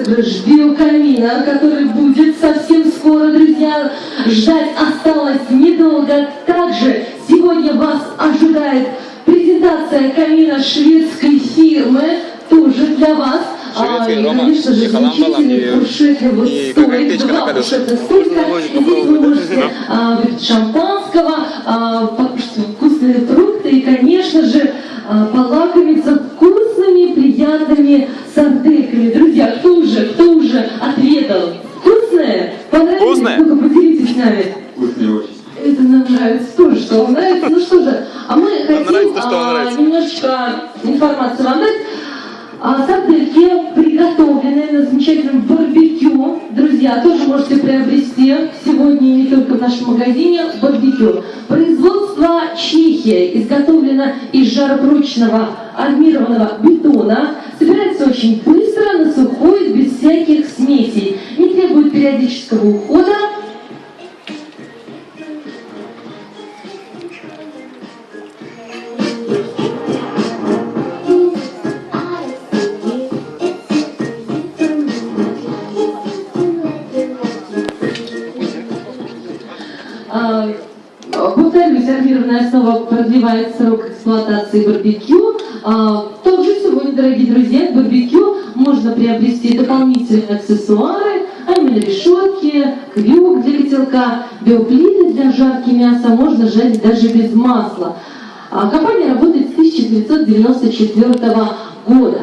розыгрыш биокамина, который будет совсем скоро, друзья. Ждать осталось недолго. Также сегодня вас ожидает презентация камина шведской фирмы, тоже для вас. И, конечно же, замечательный фуршетный столик, два фуршетных столика. Здесь вы можете выпить шампанского, покушать вкусные фрукты и, конечно же, полакомиться вкусными, приятными сардельками. Друзья, кто уже отведал? Вкусное? Понравилось? Вкусное? Ну-ка, поделитесь с нами. Вкусные очень. Это нам нравится тоже, что вам нравится. Ну что же, а мы хотим немножечко информацию вам дать. Сардельки приготовлены на замечательном барбекю. Друзья, тоже можете приобрести сегодня и не только в нашем магазине барбекю. Производство Чехия, изготовлено из жаропрочного армированного бетона. Собирается очень быстро, на сухой, без всяких смесей. Не требует периодического ухода. Повторюсь, армированная основа продлевает срок эксплуатации барбекю. Также сегодня, дорогие друзья, к барбекю можно приобрести дополнительные аксессуары, а именно решетки, крюк для котелка, биоплиты для жарки мяса, можно жарить даже без масла. Компания работает с 1994 года.